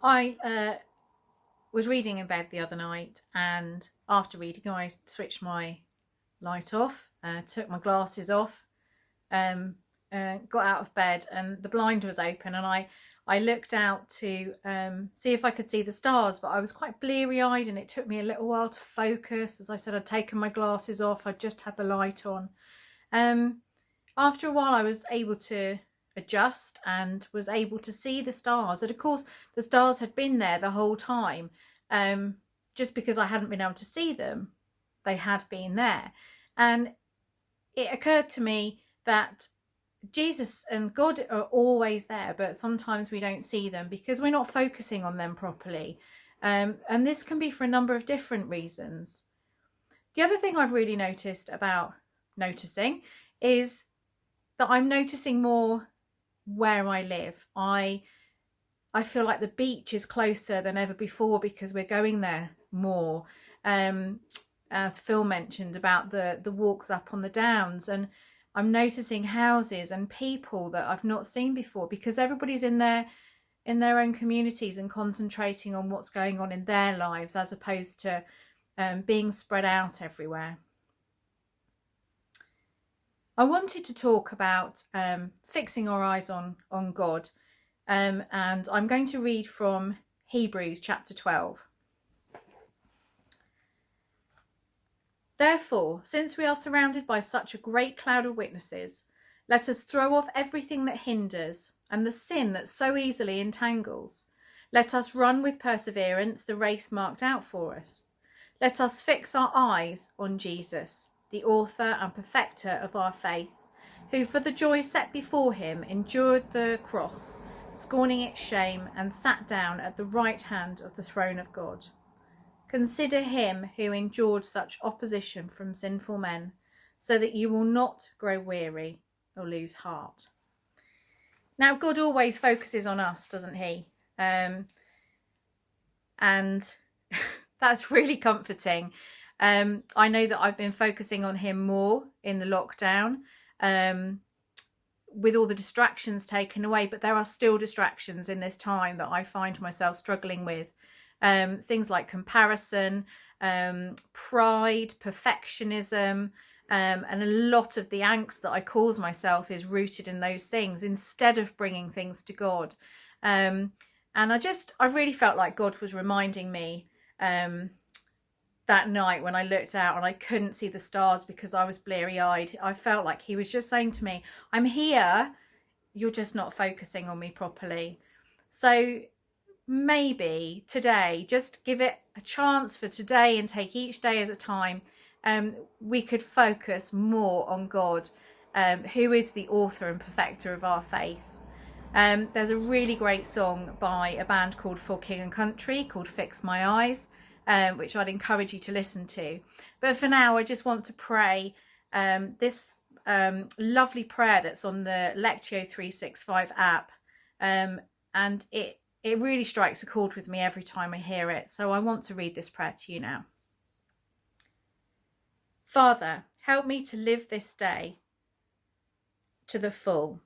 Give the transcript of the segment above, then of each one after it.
I was reading in bed the other night, and after reading I switched my light off, took my glasses off, got out of bed, and the blind was open, and I looked out to see if I could see the stars, but I was quite bleary-eyed and it took me a little while to focus. As I said, I'd taken my glasses off, I'd just had the light on. After a while I was able to adjust and was able to see the stars, and of course the stars had been there the whole time. Just because I hadn't been able to see them, they had been there. And it occurred to me that Jesus and God are always there, but sometimes we don't see them because we're not focusing on them properly. And this can be for a number of different reasons. The other thing I've really noticed about noticing is that I'm noticing more where I live. I feel like the beach is closer than ever before because we're going there more. As Phil mentioned about the walks up on the downs, and I'm noticing houses and people that I've not seen before because everybody's in their own communities and concentrating on what's going on in their lives as opposed to being spread out everywhere. I wanted to talk about fixing our eyes on God, and I'm going to read from Hebrews chapter 12. Therefore, since we are surrounded by such a great cloud of witnesses, let us throw off everything that hinders and the sin that so easily entangles. Let us run with perseverance the race marked out for us. Let us fix our eyes on Jesus, the author and perfecter of our faith, who for the joy set before him endured the cross, scorning its shame, and sat down at the right hand of the throne of God. Consider him who endured such opposition from sinful men, so that you will not grow weary or lose heart. Now, God always focuses on us, doesn't he? And that's really comforting. I know that I've been focusing on him more in the lockdown, with all the distractions taken away, but there are still distractions in this time that I find myself struggling with. Things like comparison, pride, perfectionism, and a lot of the angst that I cause myself is rooted in those things instead of bringing things to God. And I really felt like God was reminding me that night when I looked out and I couldn't see the stars because I was bleary-eyed. I felt like he was just saying to me, I'm here, you're just not focusing on me properly. So maybe today, just give it a chance for today and take each day as a time. We could focus more on God, who is the author and perfecter of our faith. There's a really great song by a band called For King and Country called Fix My Eyes, which I'd encourage you to listen to. But for now, I just want to pray this lovely prayer that's on the Lectio 365 app, and it really strikes a chord with me every time I hear it. So I want to read this prayer to you now. Father, help me to live this day to the full,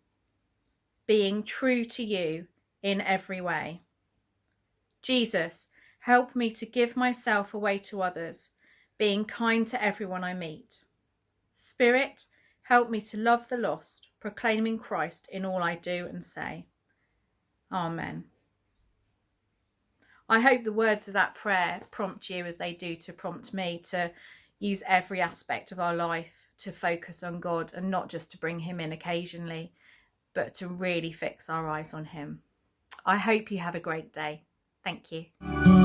being true to you in every way. Jesus, help me to give myself away to others, being kind to everyone I meet. Spirit, help me to love the lost, proclaiming Christ in all I do and say. Amen. I hope the words of that prayer prompt you, as they do to prompt me, to use every aspect of our life to focus on God and not just to bring him in occasionally, but to really fix our eyes on him. I hope you have a great day. Thank you.